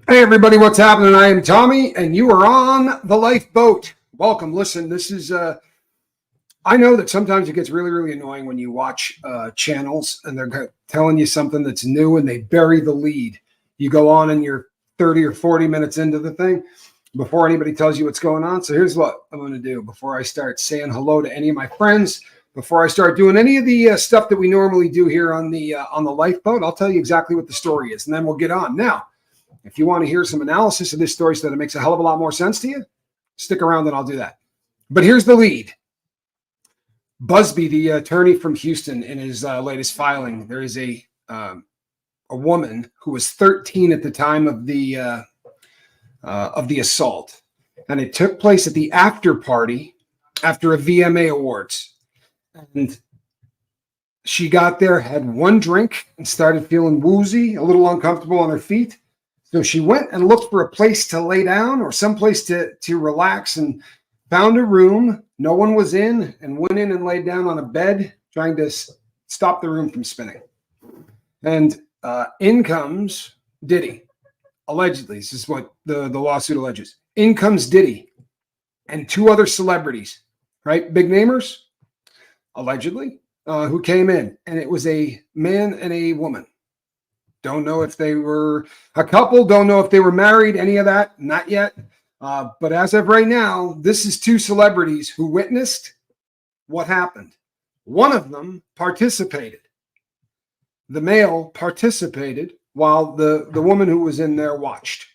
Hey everybody, what's happening? I am Tommy and you are on the lifeboat. Welcome. Listen, this is I know that sometimes it gets really annoying when you watch channels and they're telling you something that's new and they bury the lead. You go on and you're 30 or 40 minutes into the thing before anybody tells you what's going on. So here's what I'm going to do before I start saying hello to any of my friends, before I start doing any of the stuff that we normally do here on the lifeboat. I'll tell you exactly what the story is and then we'll get on. Now, if you want to hear some analysis of this story so that it makes a hell of a lot more sense to you, stick around and I'll do that. But here's the lead. Busby, the attorney from Houston, in his latest filing, there is a woman who was 13 at the time of the assault, and it took place at the after party after a VMA Awards. And she got there, had one drink, and started feeling woozy, a little uncomfortable on her feet. So she went and looked for a place to lay down or someplace to relax and found a room. No one was in and went in and laid down on a bed trying to stop the room from spinning. And in comes Diddy, allegedly. This is what the lawsuit alleges. In comes Diddy and two other celebrities, right? Big namers, allegedly, who came in. And it was a man and a woman. Don't know if they were a couple. Don't know if they were married, any of that. Not yet. But as of right now, this is two celebrities who witnessed what happened. One of them participated. The male participated while the woman who was in there watched.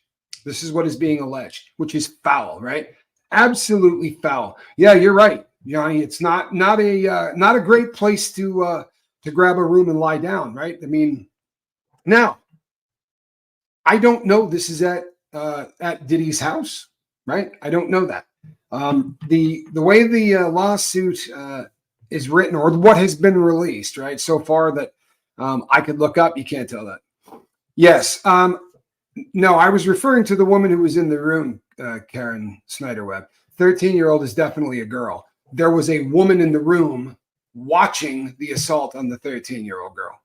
This is what is being alleged, which is foul, right? Absolutely foul. Yeah, you're right, Johnny. It's not a great place to grab a room and lie down, right? I mean, now, I don't know this is at Diddy's house, right? I don't know that. The way the lawsuit is written or what has been released, right, so far that I could look up, you can't tell that. Yes. No, I was referring to the woman who was in the room, Karen Snider Webb. 13-year-old is definitely a girl. There was a woman in the room watching the assault on the 13-year-old girl.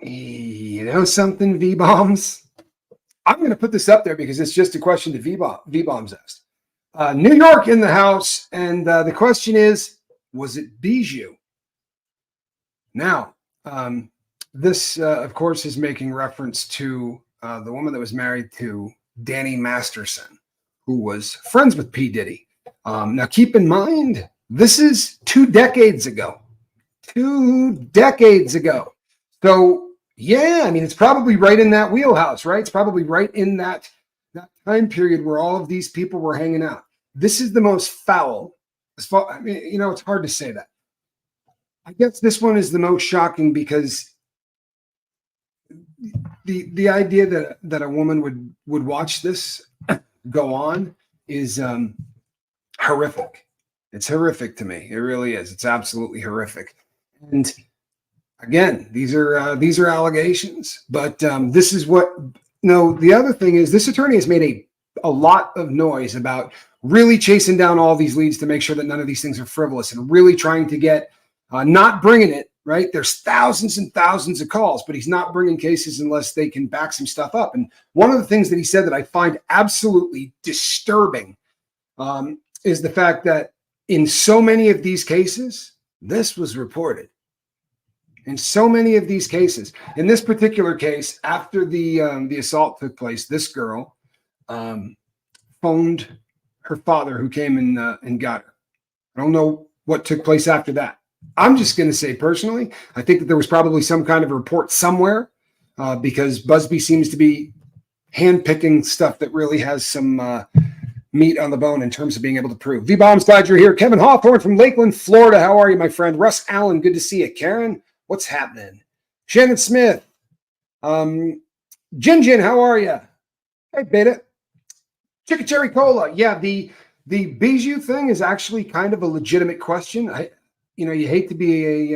You know something, V-Bombs? I'm going to put this up there because it's just a question that V-Bombs asked. New York in the house, and the question is, was it Bijou? Now, this, of course, is making reference to the woman that was married to Danny Masterson, who was friends with P. Diddy. Now, keep in mind, this is 2 decades ago. 2 decades ago. So, yeah, I mean, it's probably right in that wheelhouse, right? It's probably right in that time period where all of these people were hanging out. This is the most foul. I mean, you know, it's hard to say that. I guess this one is the most shocking because the idea that a woman would watch this go on is horrific. It's horrific to me. It really is. It's absolutely horrific. And again, these are allegations, but this is what. No, the other thing is this attorney has made a lot of noise about really chasing down all these leads to make sure that none of these things are frivolous and really trying to get not bringing it right. There's thousands and thousands of calls, but he's not bringing cases unless they can back some stuff up. And one of the things that he said that I find absolutely disturbing is the fact that in so many of these cases, this was reported. In so many of these cases, in this particular case, after the assault took place, this girl phoned her father, who came and got her. I don't know what took place after that. I'm just going to say personally, I think that there was probably some kind of report somewhere because Busby seems to be handpicking stuff that really has some meat on the bone in terms of being able to prove. V-Bombs, glad you're here. Kevin Hawthorne from Lakeland, Florida. How are you, my friend? Russ Allen, good to see you. Karen, what's happening? Shannon Smith. Jin, how are you? Hey, Beta. Chicken Cherry Cola. Yeah, the Bijou thing is actually kind of a legitimate question. You hate to be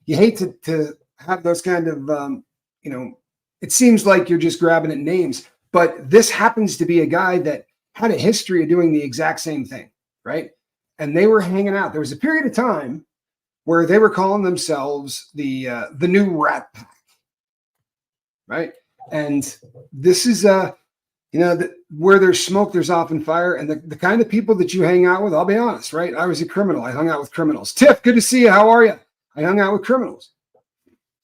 you hate to have those kind of, it seems like you're just grabbing at names, but this happens to be a guy that had a history of doing the exact same thing, right? And they were hanging out. There was a period of time where they were calling themselves the new Rat Pack. right? And this is where there's smoke, there's often fire. And the kind of people that you hang out with, I'll be honest, right? I was a criminal. I hung out with criminals. Tiff, good to see you. How are you? I hung out with criminals.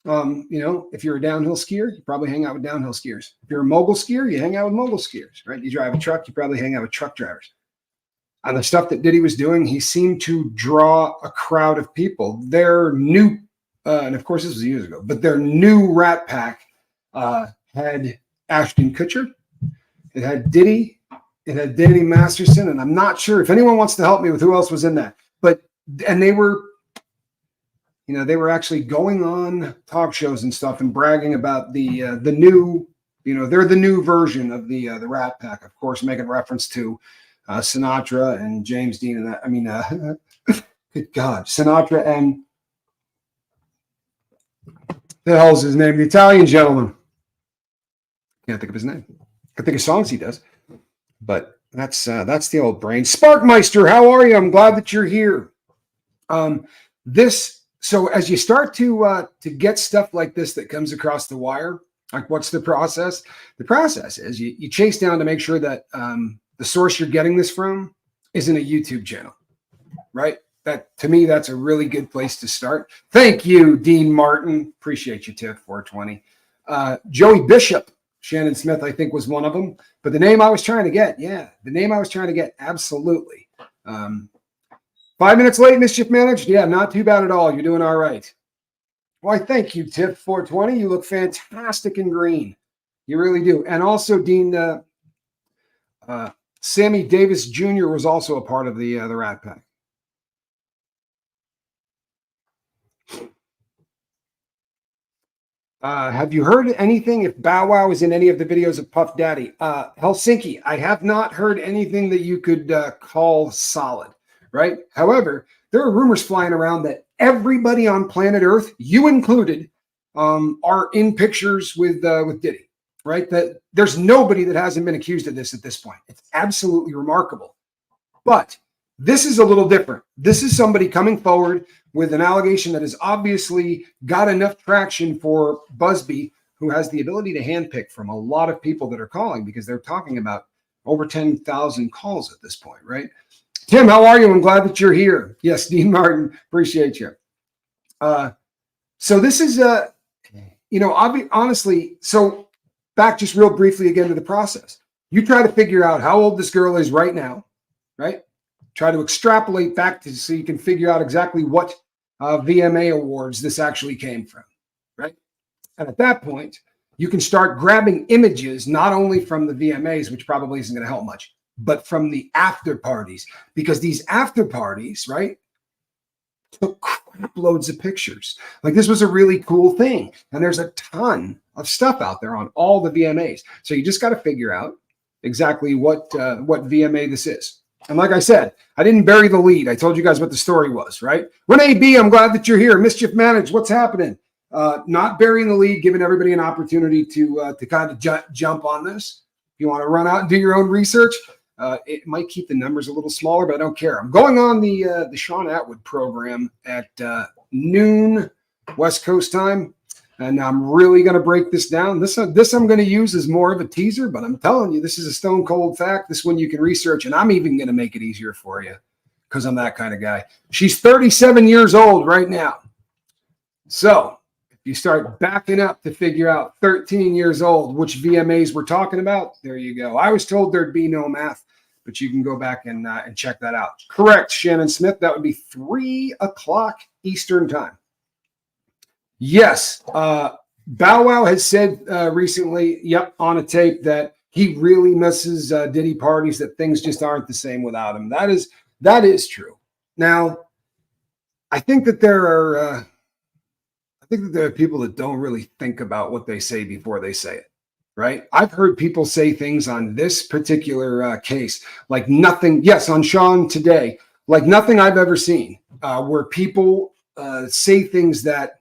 If you're a downhill skier, you probably hang out with downhill skiers. If you're a mogul skier, you hang out with mogul skiers, right? You drive a truck, you probably hang out with truck drivers. On the stuff that Diddy was doing, he seemed to draw a crowd of people. Their new, and of course this was years ago, but their new Rat Pack had Ashton Kutcher, it had Diddy, it had Danny Masterson, and I'm not sure if anyone wants to help me with who else was in that. And they were, they were actually going on talk shows and stuff and bragging about the new, they're the new version of the Rat Pack, of course, making reference to Sinatra and James Dean and that. I mean, good God, Sinatra and the hell's his name? The Italian gentleman. Can't think of his name. I think of songs he does, but that's the old brain. Sparkmeister, how are you? I'm glad that you're here. So as you start to get stuff like this that comes across the wire, like what's the process? The process is you chase down to make sure that the source you're getting this from isn't a YouTube channel, right? That to me, that's a really good place to start. Thank you, Dean Martin. Appreciate you, Tiff 420. Joey Bishop, Shannon Smith, I think was one of them. But the name I was trying to get, absolutely. 5 minutes late, mischief managed? Yeah, not too bad at all. You're doing all right. Why, thank you, Tiff 420. You look fantastic in green. You really do. And also, Dean, Sammy Davis Jr. was also a part of the Rat Pack. Have you heard anything if Bow Wow is in any of the videos of Puff Daddy? Helsinki, I have not heard anything that you could call solid, right? However, there are rumors flying around that everybody on planet Earth, you included, are in pictures with Diddy, right? That there's nobody that hasn't been accused of this at this point. It's absolutely remarkable. But this is a little different. This is somebody coming forward with an allegation that has obviously got enough traction for Busby, who has the ability to handpick from a lot of people that are calling, because they're talking about over 10,000 calls at this point, right? Tim, how are you? I'm glad that you're here. Yes, Dean Martin, appreciate you. So this is, honestly, so back just real briefly again to the process. You try to figure out how old this girl is right now, right? Try to extrapolate back to so you can figure out exactly what VMA awards this actually came from, right? And at that point, you can start grabbing images, not only from the VMAs, which probably isn't going to help much, but from the after parties, because these after parties, right, took crap loads of pictures. Like this was a really cool thing. And there's a ton of stuff out there on all the VMAs. So you just got to figure out exactly what VMA this is. And like I said, I didn't bury the lead. I told you guys what the story was, right? Renee B, I'm glad that you're here. Mischief Managed, what's happening? Not burying the lead, giving everybody an opportunity to kind of jump on this. If you want to run out and do your own research, it might keep the numbers a little smaller, but I don't care. I'm going on the Sean Atwood program at noon West Coast time, and I'm really going to break this down. This I'm going to use as more of a teaser, but I'm telling you, this is a stone cold fact. This one you can research, and I'm even going to make it easier for you because I'm that kind of guy. She's 37 years old right now. So if you start backing up to figure out 13 years old, which VMAs we're talking about, there you go. I was told there'd be no math, but you can go back and check that out. Correct, Shannon Smith. That would be 3 o'clock Eastern time. Yes, Bow Wow has said recently, on a tape, that he really misses Diddy parties, that things just aren't the same without him. That is true. Now, I think that there are people that don't really think about what they say before they say it, right? I've heard people say things on this particular case, like nothing, yes, on Sean today, like nothing I've ever seen, where people say things that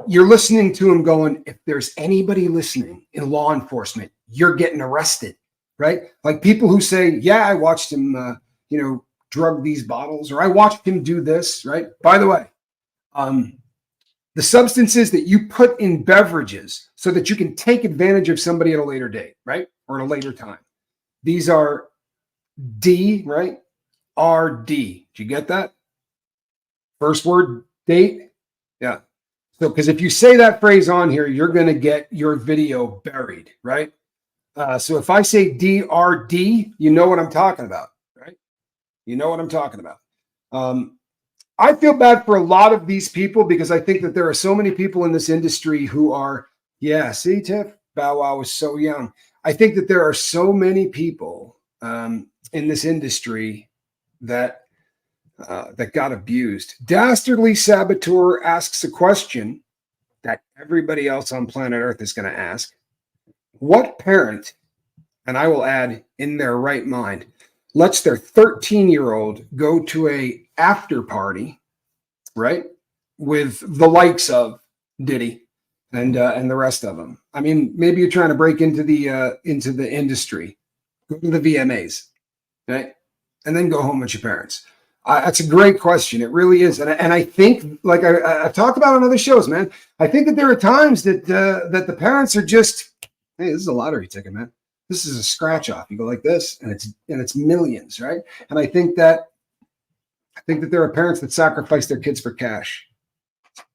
you're listening to him going, if there's anybody listening in law enforcement, you're getting arrested, right? Like people who say, yeah, I watched him, drug these bottles, or I watched him do this, right? By the way, the substances that you put in beverages so that you can take advantage of somebody at a later date, right? Or at a later time. These are D, right? RD. Did you get that? First word, date. Yeah. So, because if you say that phrase on here, you're going to get your video buried, right? So if I say DRD, you know what I'm talking about, right? You know what I'm talking about. I feel bad for a lot of these people because I think that there are so many people in this industry who are, yeah, see, Tiff, Bow Wow was so young. I think that there are so many people in this industry that that got abused. Dastardly Saboteur asks a question that everybody else on planet Earth is going to ask. What parent, and I will add in their right mind, lets their 13-year-old go to a after party, right, with the likes of Diddy and the rest of them? I mean, maybe you're trying to break into the industry, go to the VMAs, right, and then go home with your parents. That's a great question. It really is, and I think, like I've talked about on other shows, man. I think that there are times that that the parents are just, hey, this is a lottery ticket, man. This is a scratch off. You go like this, and it's millions, right? And I think that there are parents that sacrifice their kids for cash.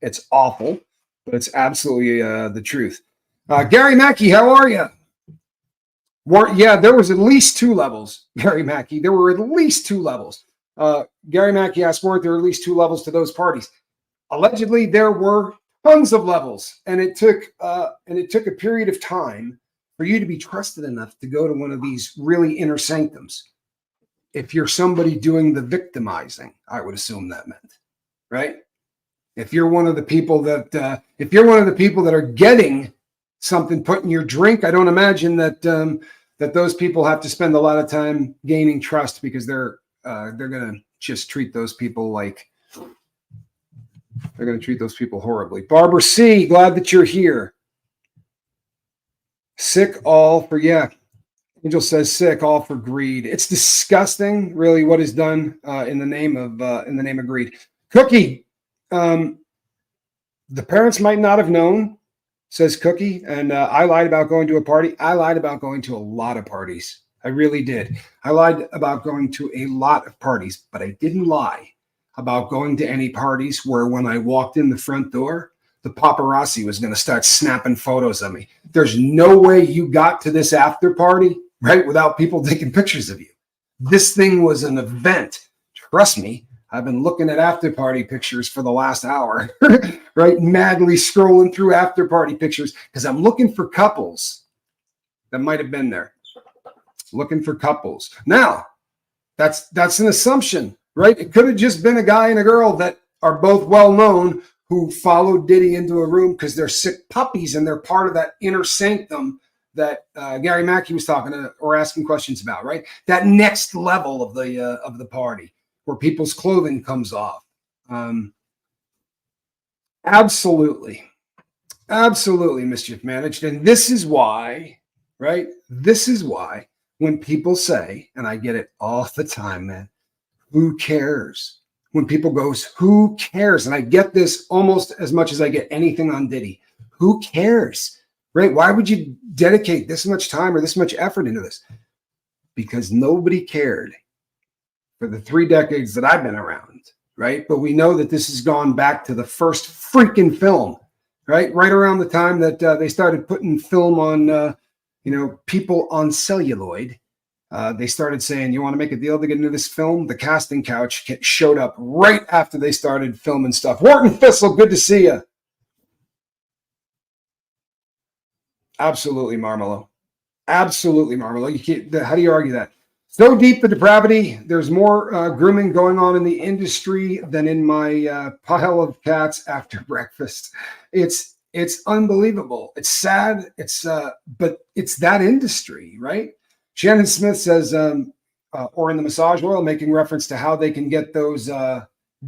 It's awful, but it's absolutely the truth. Gary Mackey, how are you? Yeah, there was at least 2 levels, Gary Mackey. There were at least 2 levels. Gary Mackey asked, weren't there at least 2 levels to those parties? Allegedly, there were tons of levels, and it took a period of time for you to be trusted enough to go to one of these really inner sanctums. If you're somebody doing the victimizing, I would assume that meant, right? If you're one of the people that are getting something put in your drink, I don't imagine that that those people have to spend a lot of time gaining trust, because they're going to just treat those people like they're going to treat those people horribly. Barbara C, glad that you're here. Sick all for, yeah. Angel says sick all for greed. It's disgusting, really, what is done in the name of greed. Cookie, the parents might not have known, says Cookie, and I lied about going to a party. I lied about going to a lot of parties. I really did. I lied about going to a lot of parties, but I didn't lie about going to any parties where when I walked in the front door, the paparazzi was going to start snapping photos of me. There's no way you got to this after party, right, without people taking pictures of you. This thing was an event. Trust me, I've been looking at after party pictures for the last hour, right? Madly scrolling through after party pictures because I'm looking for couples that might have been there. Looking for couples. Now, that's an assumption, right? It could have just been a guy and a girl that are both well known who followed Diddy into a room because they're sick puppies and they're part of that inner sanctum that Gary Mackey was talking to or asking questions about, right? That next level of the party where people's clothing comes off. Absolutely mischief managed. And this is why, right? This is why when people say, and I get it all the time, man, who cares? When people goes, who cares? And I get this almost as much as I get anything on Diddy. Who cares? Right? Why would you dedicate this much time or this much effort into this? Because nobody cared for the 3 decades that I've been around, right? But we know that this has gone back to the first freaking film, right? Right around the time that they started putting film on, people on celluloid. They started saying, you want to make a deal to get into this film? The casting couch showed up right after they started filming stuff. Wharton Thistle, good to see you. Absolutely, Marmelo. Absolutely, Marmelo. You can't, how do you argue that? So deep the depravity. There's more grooming going on in the industry than in my pile of cats after breakfast. It's unbelievable. It's sad. But it's that industry, right? Shannon Smith says, or in the massage oil, making reference to how they can get those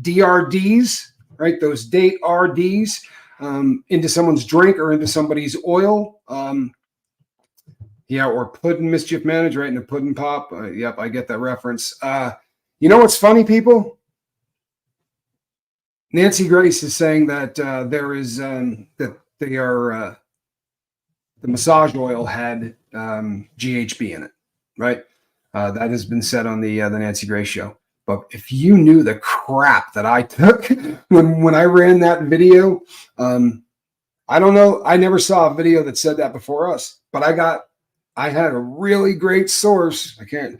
DRDs, right? Those date RDs into someone's drink or into somebody's oil. Yeah, or pudding mischief managed, right? In a pudding pop. Yep, I get that reference. You know what's funny, people? Nancy Grace is saying that there is that they are the massage oil had GHB in it, right? That has been said on the Nancy Grace show. But if you knew the crap that I took when I ran that video, I don't know. I never saw a video that said that before us, but I had a really great source. I can't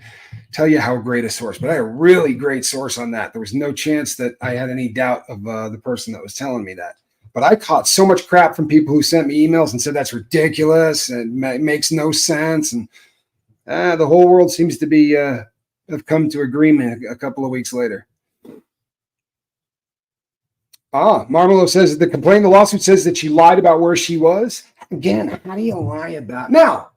tell you how great a source, but I had a really great source on that. There was no chance that I had any doubt of the person that was telling me that. But I caught so much crap from people who sent me emails and said that's ridiculous and it makes no sense. And the whole world seems to be have come to agreement a couple of weeks later. Marmelo says the complaint, the lawsuit says that she lied about where she was. Again, how do you lie about now?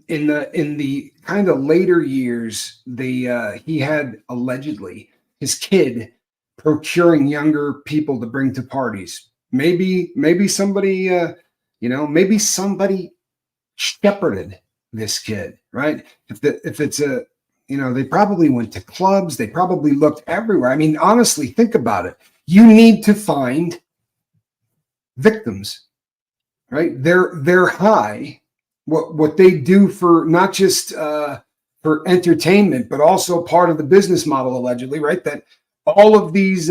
In the kind of later years, he had allegedly his kid procuring younger people to bring to parties. Maybe somebody maybe somebody shepherded this kid, right? If it's a they probably went to clubs, they probably looked everywhere. I mean, honestly, think about it. You need to find victims, right? They're high. What they do for not just for entertainment, but also part of the business model, allegedly, right? That all of these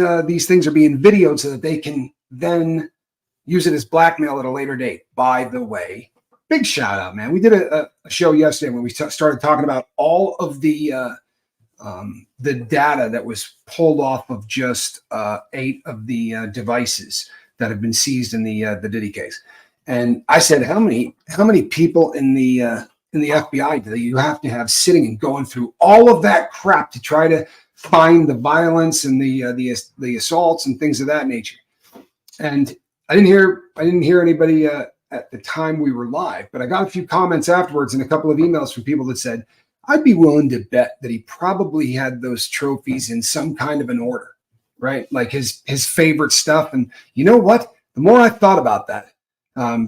things are being videoed so that they can then use it as blackmail at a later date. By the way, big shout out, man. We did a show yesterday when we started talking about all of the data that was pulled off of just 8 of the devices that have been seized in the Diddy case. And I said, how many people in the FBI do you have to have sitting and going through all of that crap to try to find the violence and the assaults and things of that nature? And I didn't hear anybody at the time we were live, but I got a few comments afterwards and a couple of emails from people that said, I'd be willing to bet that he probably had those trophies in some kind of an order, right? Like his favorite stuff. And you know what? The more I thought about that,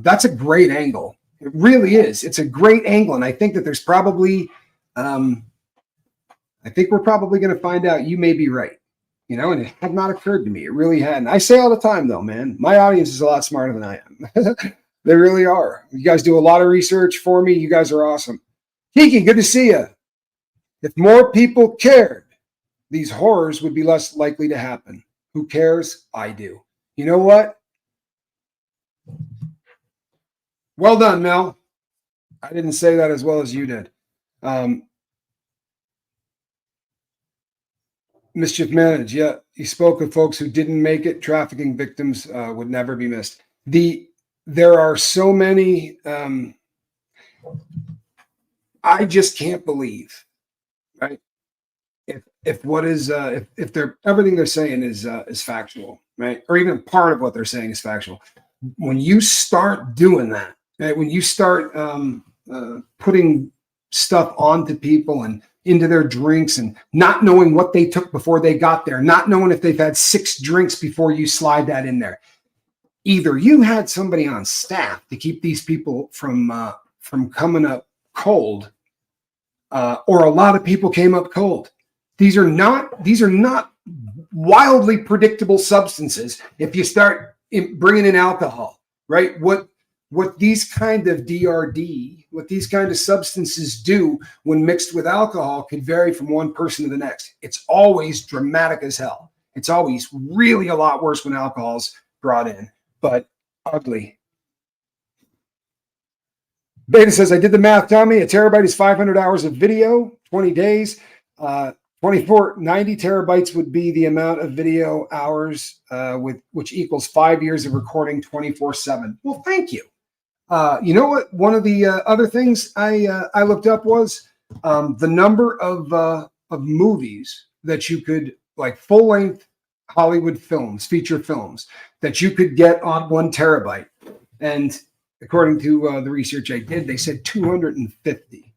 that's a great angle. It really is. It's a great angle. And I think that there's probably, I think we're probably going to find out you may be right. And it had not occurred to me. It really hadn't. I say all the time, though, man, my audience is a lot smarter than I am. They really are. You guys do a lot of research for me. You guys are awesome. Kiki, good to see you. If more people cared, these horrors would be less likely to happen. Who cares? I do. You know what? Well done, Mel. I didn't say that as well as you did. Mischief Managed. Yeah, he spoke of folks who didn't make it. Trafficking victims would never be missed. There are so many. I just can't believe, right? If what is if they're everything they're saying is factual, right? Or even part of what they're saying is factual. When you start doing that, right? When you start putting stuff onto people and into their drinks and not knowing what they took before they got there, not knowing if they've had 6 drinks before you slide that in there. Either you had somebody on staff to keep these people from coming up cold, or a lot of people came up cold. These are not wildly predictable substances. If you start bringing in alcohol, right? What these kind of DRD, what these kind of substances do when mixed with alcohol can vary from one person to the next. It's always dramatic as hell. It's always really a lot worse when alcohol's brought in, but ugly. Beta says, I did the math, Tommy. A terabyte is 500 hours of video, 20 days. 90 terabytes would be the amount of video hours, which equals 5 years of recording 24/7. Well, thank you. You know what? One of the other things I looked up was the number of movies that you could, like full-length Hollywood films, feature films, that you could get on 1 terabyte. And according to the research I did, they said 250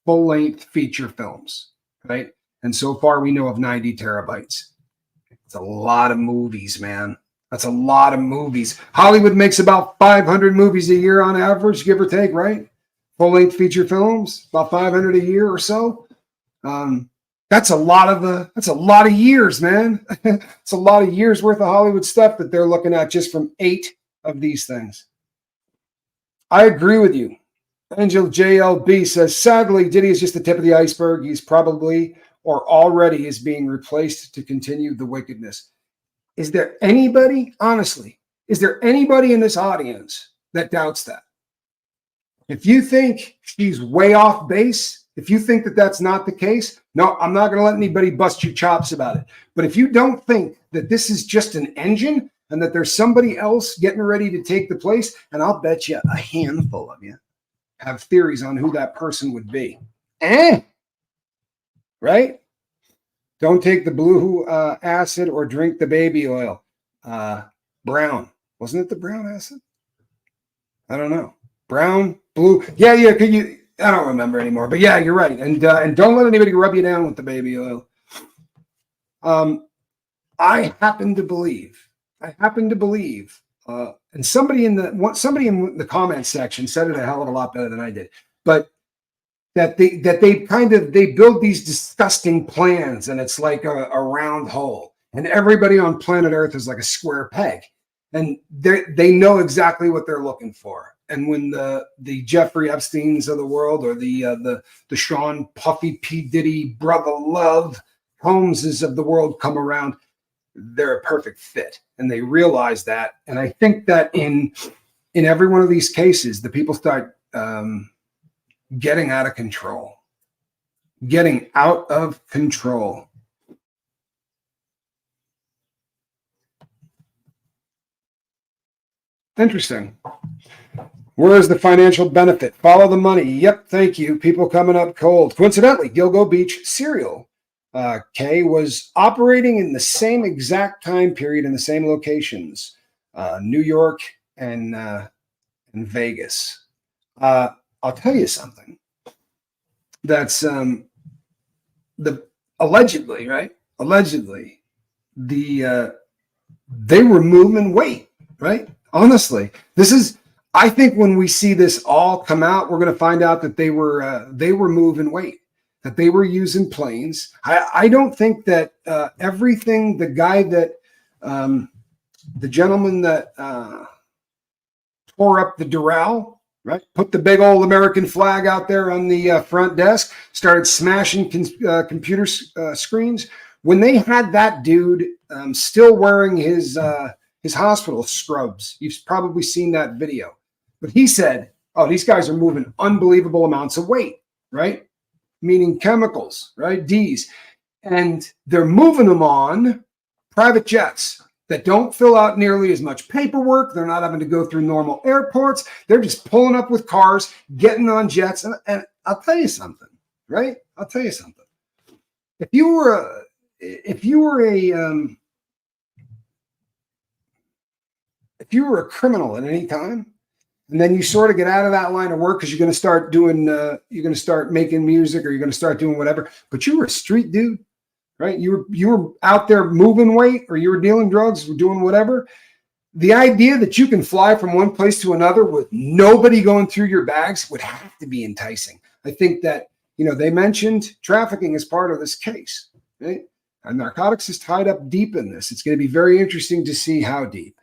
full-length feature films, right? And so far, we know of 90 terabytes. It's a lot of movies, man. That's a lot of movies. Hollywood makes about 500 movies a year on average, give or take, right? Full-length feature films, about 500 a year or so. That's a lot of years, man. It's a lot of years worth of Hollywood stuff that they're looking at just from 8 of these things. I agree with you. Angel JLB says, sadly, Diddy is just the tip of the iceberg. He's probably or already is being replaced to continue the wickedness. Is there anybody, honestly, is there anybody in this audience that doubts that? If you think she's way off base, if you think that that's not the case, no, I'm not going to let anybody bust your chops about it. But if you don't think that this is just an engine and that there's somebody else getting ready to take the place, and I'll bet you a handful of you have theories on who that person would be. Right? Don't take the blue acid or drink the baby oil. Brown. Wasn't it the brown acid? I don't know. Brown, blue. Yeah. I don't remember anymore. But yeah, you're right. And don't let anybody rub you down with the baby oil. I happen to believe, and somebody in the comments section said it a hell of a lot better than I did, but that they build these disgusting plans, and it's like a round hole, and everybody on planet Earth is like a square peg, and they know exactly what they're looking for. And when the Jeffrey Epsteins of the world, or the Sean Puffy P. Diddy brother love Holmeses of the world come around, they're a perfect fit, and they realize that. And I think that in every one of these cases, the people start getting out of control. Interesting. Where is the financial benefit? Follow the money. Yep, thank you. People coming up cold. Coincidentally, Gilgo Beach Cereal K was operating in the same exact time period in the same locations, New York and Vegas. I'll tell you something. That's allegedly, right? Allegedly, they were moving weight, right? Honestly, I think when we see this all come out, we're going to find out that they were moving weight, that they were using planes. I don't think that everything, the gentleman that tore up the Doral, right, put the big old American flag out there on the front desk, started smashing computer screens. When they had that dude still wearing his hospital scrubs, you've probably seen that video. But he said, oh, these guys are moving unbelievable amounts of weight, right? Meaning chemicals, right? D's. And they're moving them on private jets that don't fill out nearly as much paperwork. They're not having to go through normal airports. They're just pulling up with cars, getting on jets. And I'll tell you something, right? I'll tell you something. If you were a criminal at any time, and then you sort of get out of that line of work because you're going to start making music, or you're going to start doing whatever, but you were a street dude, right? You were out there moving weight, or you were dealing drugs, or doing whatever. The idea that you can fly from one place to another with nobody going through your bags would have to be enticing. I think that, they mentioned trafficking as part of this case, right? And narcotics is tied up deep in this. It's going to be very interesting to see how deep.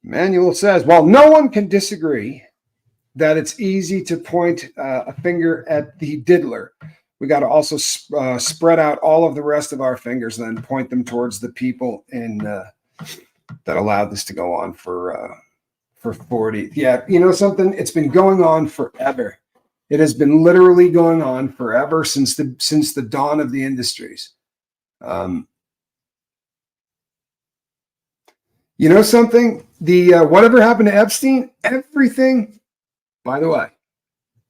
Manuel says, while no one can disagree that it's easy to point a finger at the diddler, we got to also spread out all of the rest of our fingers and then point them towards the people that allowed this to go on for 40. Yeah, something? It's been going on forever. It has been literally going on forever since the dawn of the industries. Something? The whatever happened to Epstein, everything, by the way,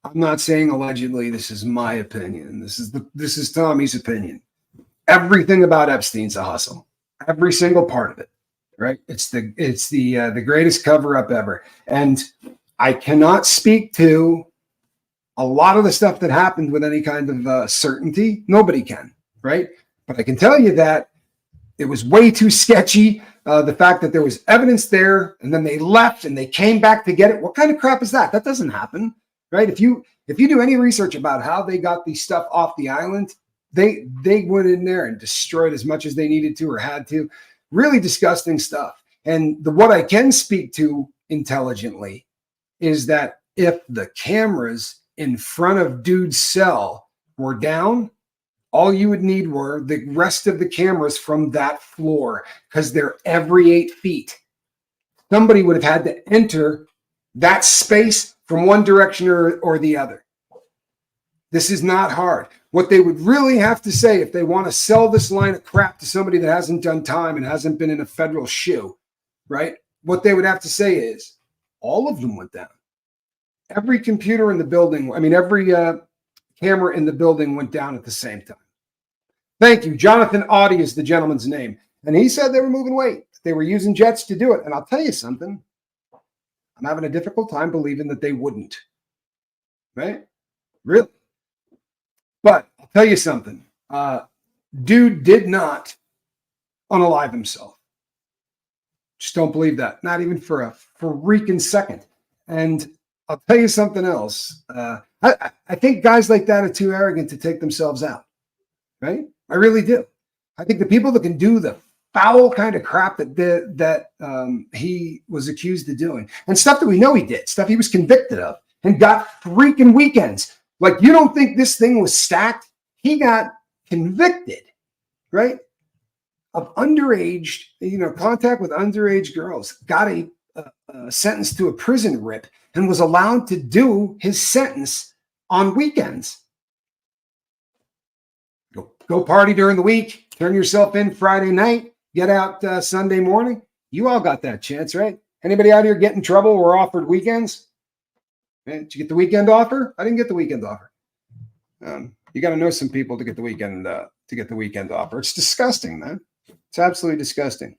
I'm not saying allegedly, this is my opinion. This is Tommy's opinion. Everything about Epstein's a hustle. Every single part of it, right? It's the greatest cover-up ever. And I cannot speak to a lot of the stuff that happened with any kind of certainty. Nobody can, right? But I can tell you that it was way too sketchy. The fact that there was evidence there, and then they left and they came back to get it. What kind of crap is that? That doesn't happen. right? If you do any research about how they got the stuff off the island, they went in there and destroyed as much as they needed to or had to. Really disgusting stuff. And what I can speak to intelligently is that if the cameras in front of dude's cell were down, all you would need were the rest of the cameras from that floor, because they're every 8 feet. Somebody would have had to enter that space from one direction or the other. This is not hard. What they would really have to say if they want to sell this line of crap to somebody that hasn't done time and hasn't been in a federal shoe, right? What they would have to say is all of them went down. Every computer in the building, every camera in the building went down at the same time. Thank you. Jonathan Audie is the gentleman's name. And he said they were moving weight. They were using jets to do it. And I'll tell you something. I'm having a difficult time believing that they wouldn't. Right? Really? But I'll tell you something. Dude did not unalive himself. Just don't believe that. Not even for a freaking second. And I'll tell you something else. I think guys like that are too arrogant to take themselves out. Right? I really do. I think the people that can do the foul kind of crap that he was accused of doing, and stuff that we know he did, stuff he was convicted of and got freaking weekends. Like, you don't think this thing was stacked? He got convicted, right? Of underage, contact with underage girls, got a sentence to a prison rip, and was allowed to do his sentence on weekends. Go party during the week, turn yourself in Friday night, get out Sunday morning. You all got that chance, right? Anybody out here get in trouble or offered weekends? Man, did you get the weekend offer? I didn't get the weekend offer. You got to know some people to get the weekend offer. It's disgusting, man. It's absolutely disgusting.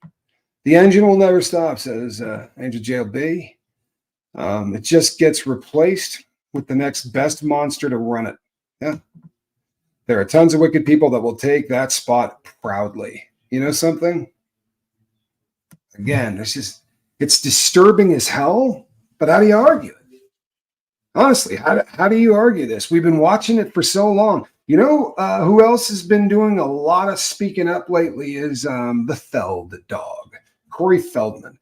The engine will never stop, says Angel JLB. It just gets replaced with the next best monster to run it. Yeah. There are tons of wicked people that will take that spot proudly. You know something? Again, it's disturbing as hell, but how do you argue it? Honestly, how do you argue this? We've been watching it for so long. You know who else has been doing a lot of speaking up lately is the Feld dog, Corey Feldman.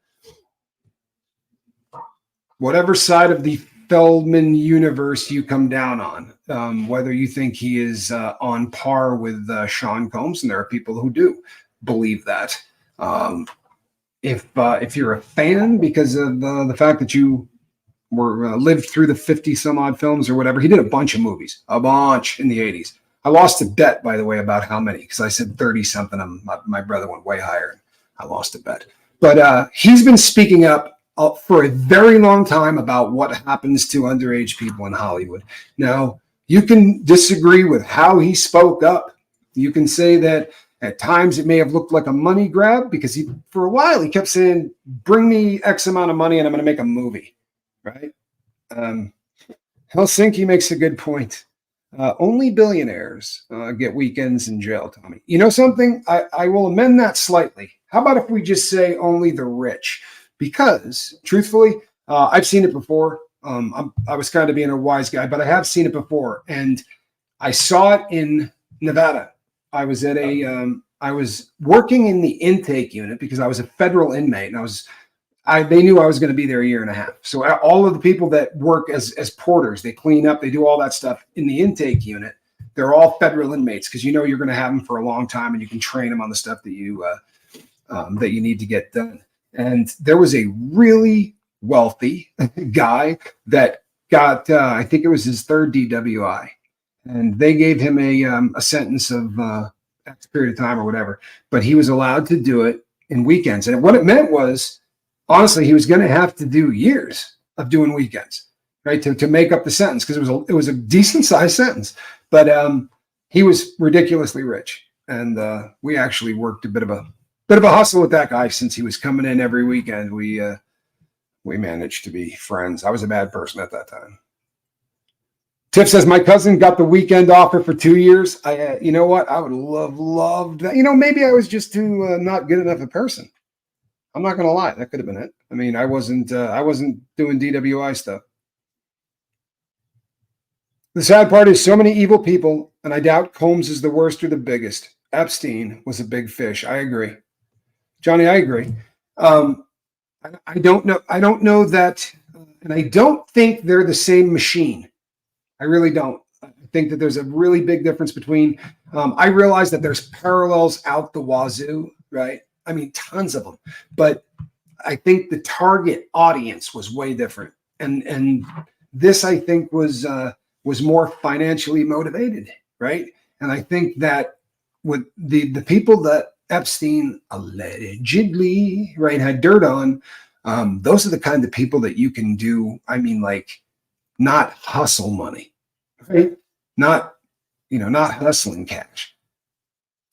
Whatever side of the Feldman universe you come down on, whether you think he is on par with Sean Combs, and there are people who do believe that. If you're a fan because of the fact that you lived through the 50 some odd films or whatever, he did a bunch of movies, a bunch in the 80s. I lost a bet, by the way, about how many, because I said 30 something. My brother went way higher. I lost a bet, but he's been speaking up for a very long time about what happens to underage people in Hollywood. Now, you can disagree with how he spoke up. You can say that at times it may have looked like a money grab, because for a while he kept saying, bring me X amount of money and I'm going to make a movie, right? Helsinki makes a good point. Only billionaires get weekends in jail, Tommy. You know something? I will amend that slightly. How about if we just say only the rich? Because, truthfully, I've seen it before. I was kind of being a wise guy, but I have seen it before. And I saw it in Nevada. I was at I was working in the intake unit because I was a federal inmate, and they knew I was going to be there a year and a half. So all of the people that work as porters, they clean up, they do all that stuff in the intake unit. They're all federal inmates because you're going to have them for a long time, and you can train them on the stuff that you need to get done. And there was a really wealthy guy that got, I think it was his third DWI, and they gave him a sentence of X period of time or whatever, but he was allowed to do it in weekends. And what it meant was, honestly, he was going to have to do years of doing weekends, right, to make up the sentence, because it was a decent sized sentence. But he was ridiculously rich, and we actually worked a bit of a hustle with that guy since he was coming in every weekend. We managed to be friends. I was a bad person at that time. Tiff says, my cousin got the weekend offer for 2 years. You know what? I would loved that. Maybe I was just too not good enough a person. I'm not going to lie. That could have been it. I mean, I wasn't doing DWI stuff. The sad part is so many evil people, and I doubt Combs is the worst or the biggest. Epstein was a big fish. I agree. Johnny, I agree. Um, I don't know. I don't know that, and I don't think they're the same machine. I really don't. I think that there's a really big difference between. I realize that there's parallels out the wazoo, right? I mean, tons of them, but I think the target audience was way different, and this I think was more financially motivated, right? And I think that with the people that Epstein allegedly, right, had dirt on, those are the kind of people that you can do. I mean, like, not hustle money, right? Not, not hustling cash.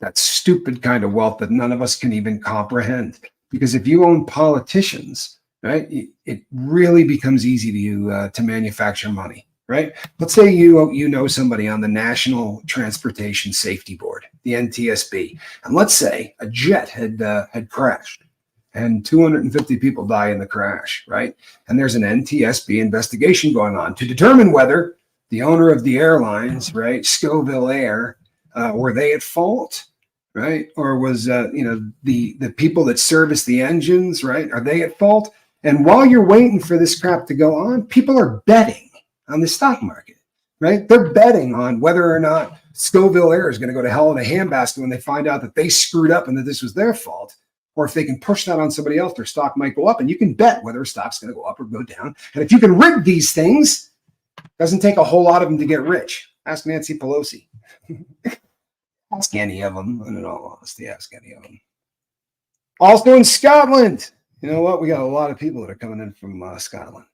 That stupid kind of wealth that none of us can even comprehend. Because if you own politicians, right, it really becomes easy to manufacture money, right? Let's say you know somebody on the National Transportation Safety Board, the NTSB, and let's say a jet had crashed, and 250 people die in the crash, right? And there's an NTSB investigation going on to determine whether the owner of the airlines, right, Scoville Air, were they at fault, right? Or was the people that service the engines, right? Are they at fault? And while you're waiting for this crap to go on, people are betting on the stock market, right? They're betting on whether or not Scoville Air is going to go to hell in a handbasket when they find out that they screwed up and that this was their fault. Or if they can push that on somebody else, their stock might go up. And you can bet whether a stock's going to go up or go down. And if you can rig these things, it doesn't take a whole lot of them to get rich. Ask Nancy Pelosi. Ask any of them. And in all honesty, ask any of them. Also in Scotland. You know what? We got a lot of people that are coming in from Scotland.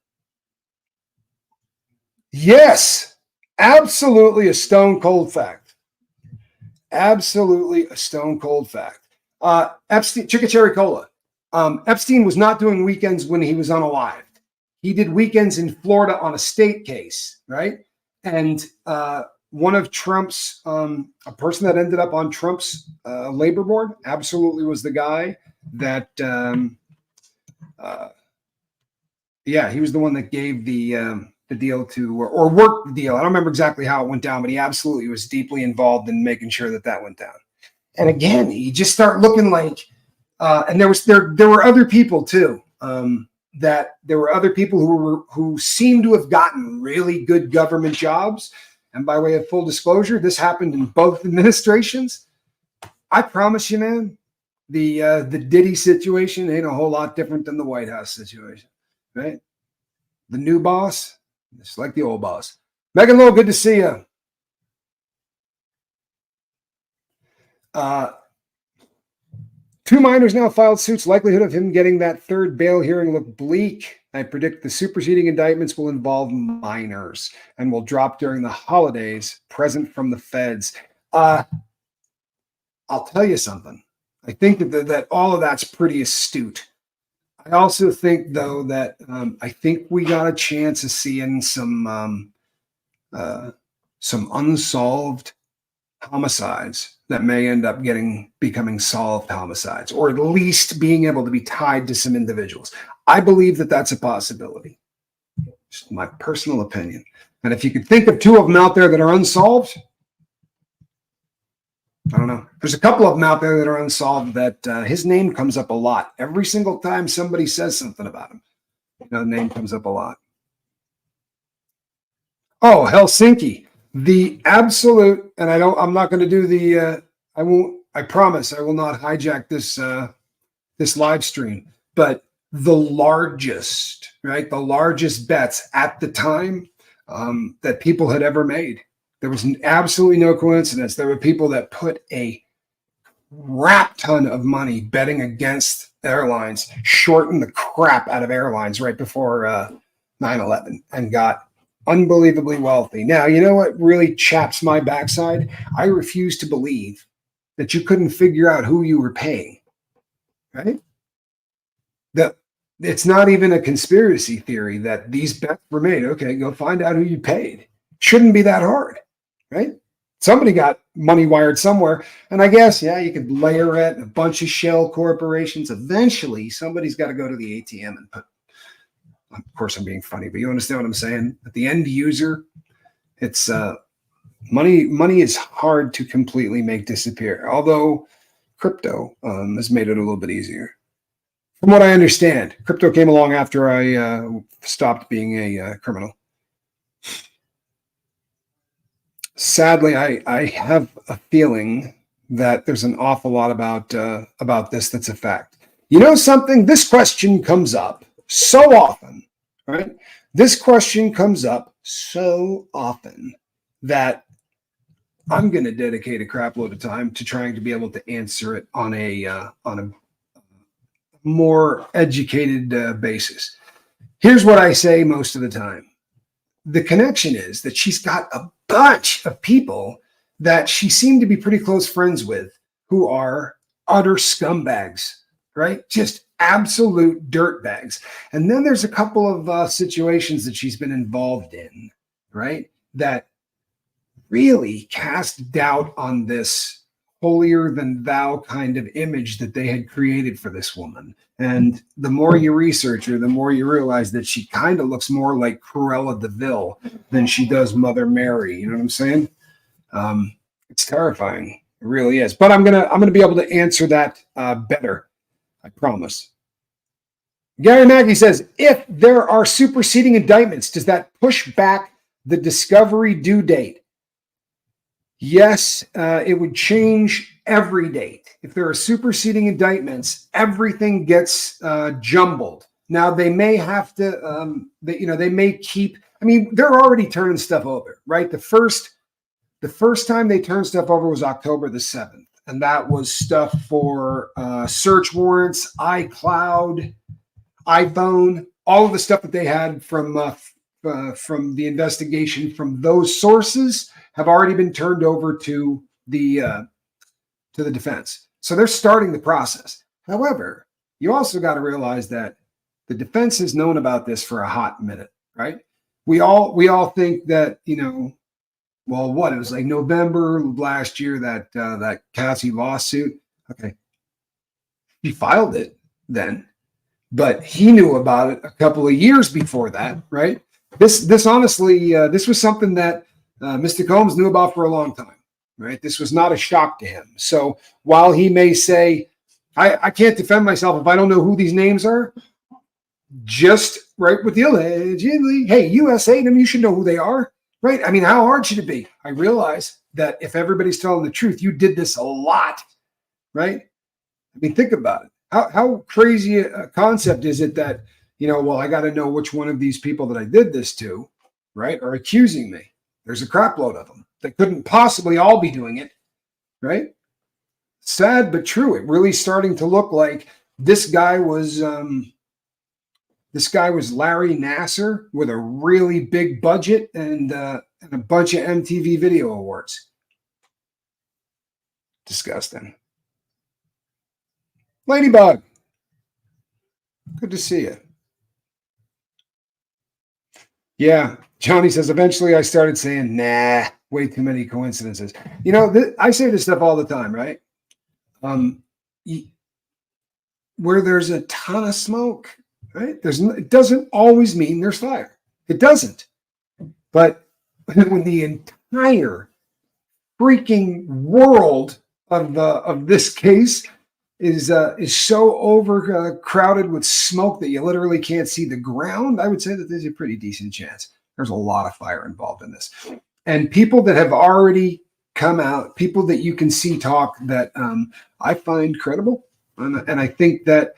Yes, absolutely a stone cold fact. Absolutely a stone cold fact. Epstein, Chickacherry Cola. Epstein was not doing weekends when he was unalived. He did weekends in Florida on a state case, right? And one of Trump's, a person that ended up on Trump's labor board, absolutely was the guy that, he was the one that gave the deal to, or worked the deal. I don't remember exactly how it went down, but he absolutely was deeply involved in making sure that went down. And again, you just start looking like, and there were other people too. That there were other people who seemed to have gotten really good government jobs. And by way of full disclosure, this happened in both administrations. I promise you, man, the Diddy situation ain't a whole lot different than the White House situation, right? The new boss, just like the old boss. Megan Lowe, good to see you. Two minors now filed suits. Likelihood of him getting that third bail hearing look bleak. I predict the superseding indictments will involve minors and will drop during the holidays. Present from the feds. I'll tell you something. I think that all of that's pretty astute. I also think, though, that I think we got a chance of seeing some unsolved homicides that may end up becoming solved homicides, or at least being able to be tied to some individuals. I believe that that's a possibility. Just my personal opinion. And if you could think of two of them out there that are unsolved, I don't know. There's a couple of them out there that are unsolved that his name comes up a lot. Every single time somebody says something about him, the name comes up a lot. Oh, Helsinki. The absolute, and I'm not going to do the, I promise I will not hijack this live stream, but the largest bets at the time that people had ever made. There was absolutely no coincidence. There were people that put a crap ton of money betting against airlines, shortened the crap out of airlines right before 9/11 and got unbelievably wealthy. Now, you know what really chaps my backside? I refuse to believe that you couldn't figure out who you were paying, right? That it's not even a conspiracy theory that these bets were made. Okay, go find out who you paid. Shouldn't be that hard, right? Somebody got money wired somewhere. And I guess, you could layer it, a bunch of shell corporations. Eventually, somebody's got to go to the ATM and put, of course, I'm being funny, but you understand what I'm saying? That the end user It's money is hard to completely make disappear, although crypto has made it a little bit easier. From what I understand, crypto came along after I stopped being a criminal. Sadly, I have a feeling that there's an awful lot about this that's a fact. You know something? This question comes up so often, right? This question comes up so often that I'm going to dedicate a crap load of time to trying to be able to answer it on a more educated basis. Here's what I say most of the time. The connection is that she's got a bunch of people that she seemed to be pretty close friends with who are utter scumbags, right? Just absolute dirtbags. And then there's a couple of situations that she's been involved in, right? That really cast doubt on this holier than thou kind of image that they had created for this woman. And the more you research her, the more you realize that she kind of looks more like Cruella de Vil than she does Mother Mary. You know what I'm saying? It's terrifying. It really is. But I'm gonna be able to answer that better. I promise. Gary Mackey says, if there are superseding indictments, does that push back the discovery due date? Yes, it would change every date. If there are superseding indictments, everything gets jumbled. Now they may have to, they may keep. I mean, they're already turning stuff over, right? The first time they turned stuff over was October the 7th, and that was stuff for search warrants, iCloud, iPhone, all of the stuff that they had from the investigation from those sources have already been turned over to the defense. So they're starting the process. However, you also got to realize that the defense has known about this for a hot minute, right? We all think that, well, it was like November last year that Cassie lawsuit. Okay, he filed it then, but he knew about it a couple of years before that, right? This honestly, this was something that Mr. Combs knew about for a long time, right? This was not a shock to him. So while he may say, I can't defend myself if I don't know who these names are, just right with the allegedly, hey, USA, them, you should know who they are, right? I mean, how hard should it be? I realize that if everybody's telling the truth, you did this a lot, right? I mean, think about it. How crazy a concept is it that, I got to know which one of these people that I did this to, right, are accusing me. There's a crap load of them. They couldn't possibly all be doing it, right? Sad but true. It really starting to look like this guy was Larry Nassar with a really big budget and a bunch of MTV Video Awards. Disgusting. Ladybug, good to see you. Yeah, Johnny says, eventually I started saying, nah, way too many coincidences. I say this stuff all the time, right? Where there's a ton of smoke, right? It doesn't always mean there's fire. It doesn't. But when the entire freaking world of this case is so overcrowded with smoke that you literally can't see the ground, I would say that there's a pretty decent chance there's a lot of fire involved in this. And people that have already come out, people that you can see talk that I find credible. And I think that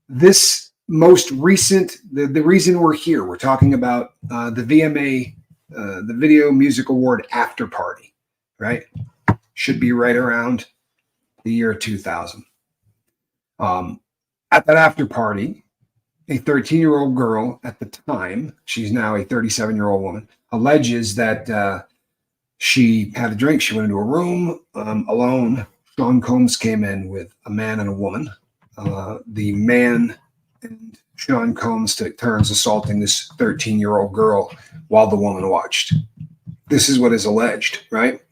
this most recent, the reason we're here, we're talking about the VMA, the Video Music Award after party, right? Should be right around the year 2000. At that after party, a 13-year-old girl at the time, she's now a 37-year-old woman, alleges that she had a drink. She went into a room alone. Sean Combs came in with a man and a woman. The man and Sean Combs took turns assaulting this 13-year-old girl while the woman watched. This is what is alleged, right?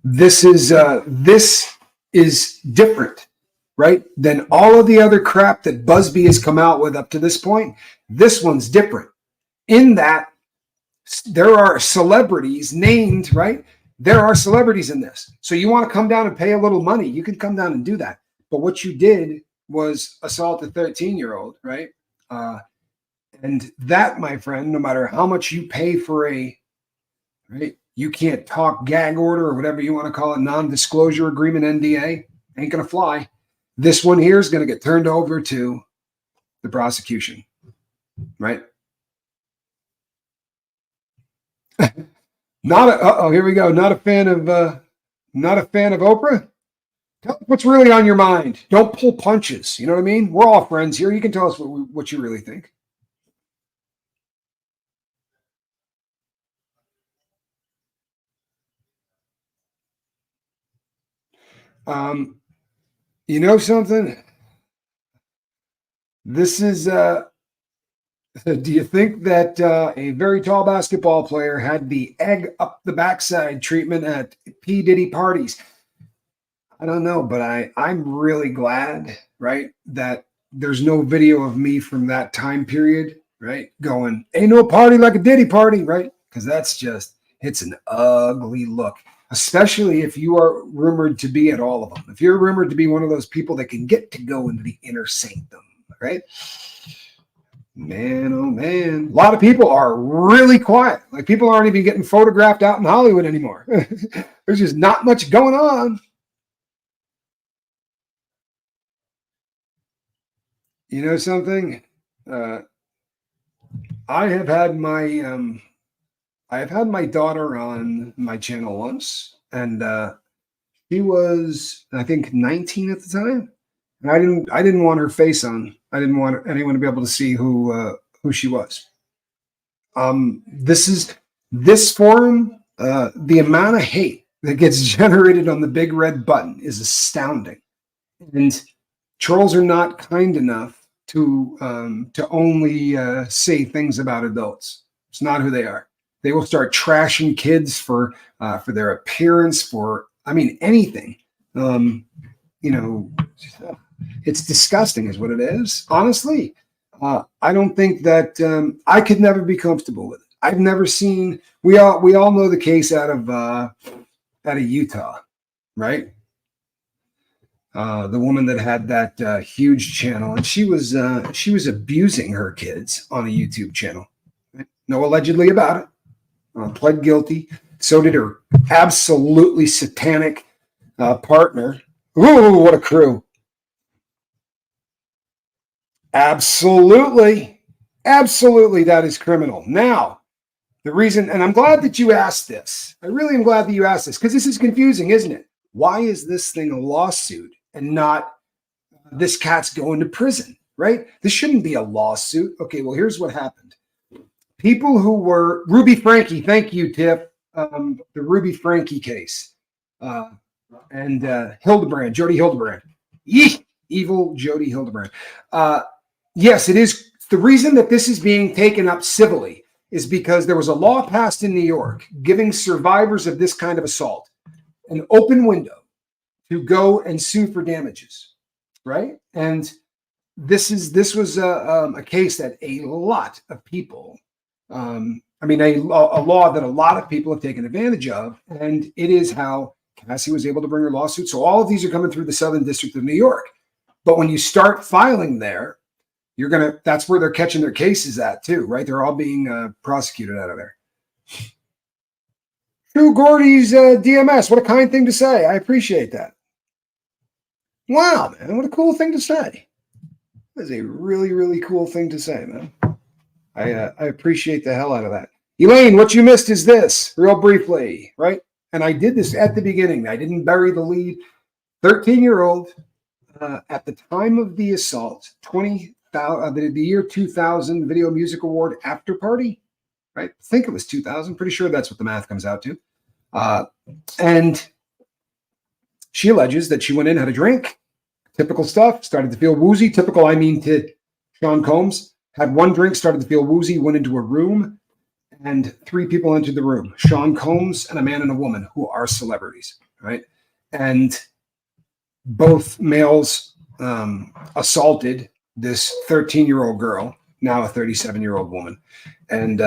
This is different, right, than all of the other crap that Busby has come out with up to this point. This one's different in that there are celebrities named, right? There are celebrities in this. So you want to come down and pay a little money, you can come down and do that. But what you did was assault a 13-year-old, right? And that, my friend, no matter how much you pay for right, you can't talk gag order or whatever you want to call it, non-disclosure agreement, NDA, ain't going to fly. This one here is going to get turned over to the prosecution, right? Here we go. Not a fan of Oprah. Tell us what's really on your mind. Don't pull punches. You know what I mean? We're all friends here. You can tell us what you really think. You know something? This is do you think that a very tall basketball player had the egg up the backside treatment at P. Diddy parties? I don't know, but I'm really glad, right, that there's no video of me from that time period, right, going, ain't no party like a Diddy party, right? Because it's an ugly look, especially if you are rumored to be at all of them. If you're rumored to be one of those people that can get to go into the inner sanctum, right? Man, oh man. A lot of people are really quiet. Like, people aren't even getting photographed out in Hollywood anymore. There's just not much going on. You know something? I have had my daughter on my channel once, and she was, I think, 19 at the time. And I didn't want her face on. I didn't want anyone to be able to see who she was. This forum, the amount of hate that gets generated on the big red button is astounding. And trolls are not kind enough to only say things about adults. It's not who they are. They will start trashing kids for their appearance, for, I mean, anything. It's disgusting is what it is. Honestly, I don't think that I could never be comfortable with it. I've never seen, we all know the case out of Utah, right? The woman that had that huge channel, and she was abusing her kids on a YouTube channel. Right? No allegedly about it. Pled guilty. So did her absolutely satanic partner. Ooh, what a crew. Absolutely. Absolutely, that is criminal. Now, the reason, and I'm glad that you asked this. I really am glad that you asked this, because this is confusing, isn't it? Why is this thing a lawsuit and not this cat's going to prison, right? This shouldn't be a lawsuit. Okay, well, here's what happened. People who were Ruby Frankie, thank you, Tiff, the Ruby Frankie case, and Hildebrand, Jody Hildebrand. Yee! Evil Jody Hildebrand. Yes, it is. The reason that this is being taken up civilly is because there was a law passed in New York giving survivors of this kind of assault an open window to go and sue for damages, right? And this was a case that a lot of people, a law that a lot of people have taken advantage of, and it is how Cassie was able to bring her lawsuit. So all of these are coming through the Southern District of New York. But when you start filing there, that's where they're catching their cases at too, right? They're all being prosecuted out of there. True Gordy's DMS. What a kind thing to say. I appreciate that. Wow, man. What a cool thing to say. That is a really, really cool thing to say, man. I appreciate the hell out of that. Elaine, what you missed is this, real briefly, right? And I did this at the beginning. I didn't bury the lead. 13-year-old, at the time of the assault, the year 2000 Video Music Award after party, right? I think it was 2000. Pretty sure that's what the math comes out to. And she alleges that she went in, had a drink, typical stuff, started to feel woozy. Typical, I mean, to Sean Combs. Had one drink, started to feel woozy, went into a room, and 3 people entered the room. Sean Combs and a man and a woman who are celebrities, right? And both males assaulted this 13-year-old girl, now a 37-year-old woman. And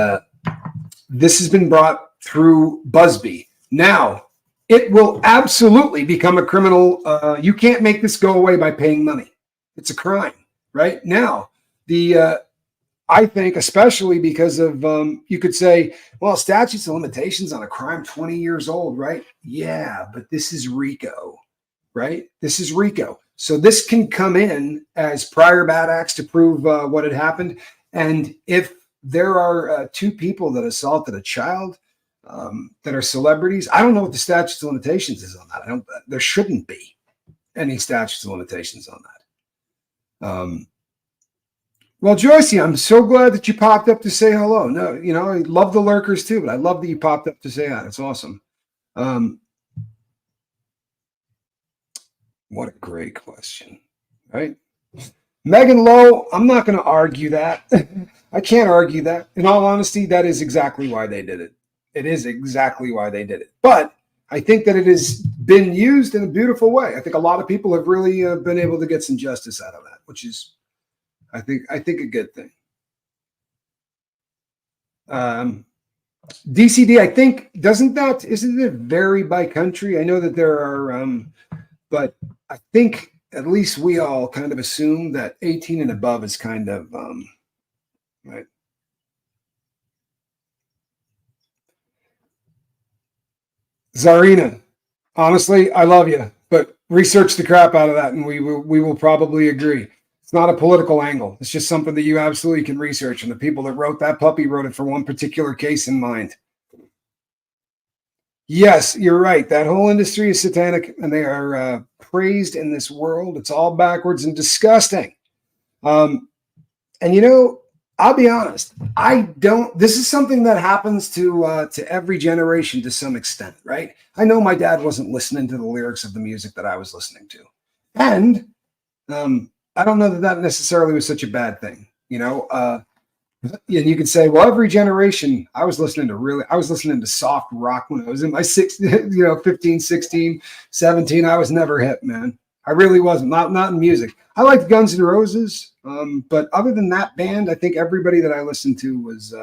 this has been brought through Busby. Now, it will absolutely become a criminal. You can't make this go away by paying money. It's a crime, right? Now, I think, especially because of, you could say, well, statutes of limitations on a crime 20 years old, right? Yeah, but this is RICO, right? This is RICO. So this can come in as prior bad acts to prove what had happened. And if there are two people that assaulted a child that are celebrities, I don't know what the statute of limitations is on that. There shouldn't be any statutes of limitations on that. Well, Joycey, I'm so glad that you popped up to say hello. No, I love the lurkers too, but I love that you popped up to say hi. It's awesome. What a great question, right? Megan Lowe, I'm not going to argue that. I can't argue that. In all honesty, that is exactly why they did it. It is exactly why they did it. But I think that it has been used in a beautiful way. I think a lot of people have really been able to get some justice out of that, which is, I think a good thing. DCD, I think, isn't it vary by country? I know that there are, but I think at least we all kind of assume that 18 and above is kind of, right. Zarina, honestly, I love you, but research the crap out of that, and we will probably agree. It's not a political angle. It's just something that you absolutely can research. And the people that wrote that puppy wrote it for one particular case in mind. Yes, you're right. That whole industry is satanic, and they are praised in this world. It's all backwards and disgusting. And I'll be honest. This is something that happens to every generation to some extent, right? I know my dad wasn't listening to the lyrics of the music that I was listening to. And I don't know that necessarily was such a bad thing, and you could say, well, every generation, I was listening to soft rock when I was in my 15, 16, 17. I was never hip, man. I really wasn't, not in music. I liked Guns N' Roses. But other than that band, I think everybody that I listened to was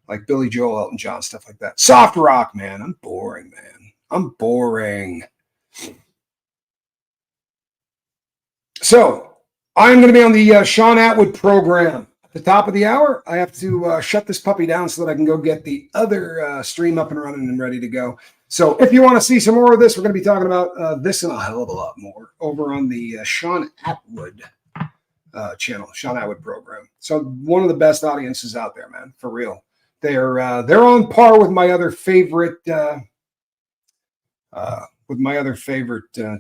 like Billy Joel, Elton John, stuff like that. Soft rock, man. I'm boring, man. I'm boring. So I'm going to be on the Sean Atwood program. At the top of the hour, I have to shut this puppy down so that I can go get the other stream up and running and ready to go. So if you want to see some more of this, we're going to be talking about this and a hell of a lot more over on the Sean Atwood channel, Sean Atwood program. So one of the best audiences out there, man, for real. They're on par with my other favorite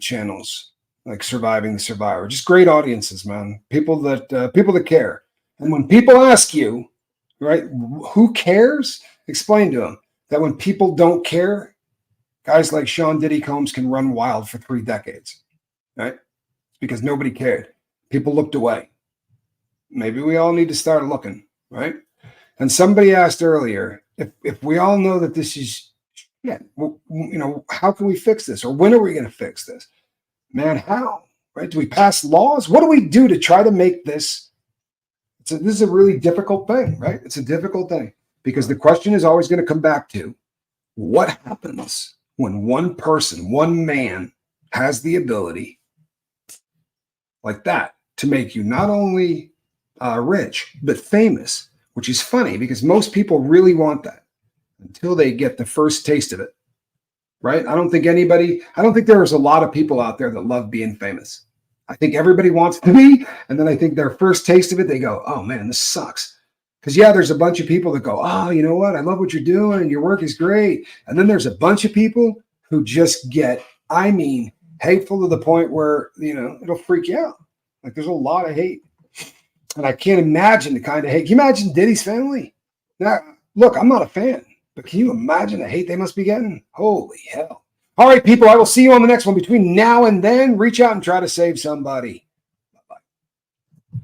channels, like Surviving the Survivor. Just great audiences, man. People that care. And when people ask you, right, who cares? Explain to them that when people don't care, guys like Sean Diddy Combs can run wild for 3 decades, right? Because nobody cared. People looked away. Maybe we all need to start looking, right? And somebody asked earlier, if we all know that this is, how can we fix this? Or when are we going to fix this? Man, how? Right? Do we pass laws? What do we do to try to make this? This is a really difficult thing, right? It's a difficult thing because the question is always going to come back to what happens when one person, one man has the ability like that to make you not only rich, but famous, which is funny because most people really want that until they get the first taste of it, right? I don't think there's a lot of people out there that love being famous. I think everybody wants to be, and then I think their first taste of it, they go, oh man, this sucks. Because there's a bunch of people that go, oh, you know what? I love what you're doing and your work is great. And then there's a bunch of people who just get, hateful to the point where, it'll freak you out. Like there's a lot of hate. And I can't imagine the kind of hate. Can you imagine Diddy's family? Now, look, I'm not a fan, but can you imagine the hate they must be getting? Holy hell. All right, people, I will see you on the next one. Between now and then, reach out and try to save somebody.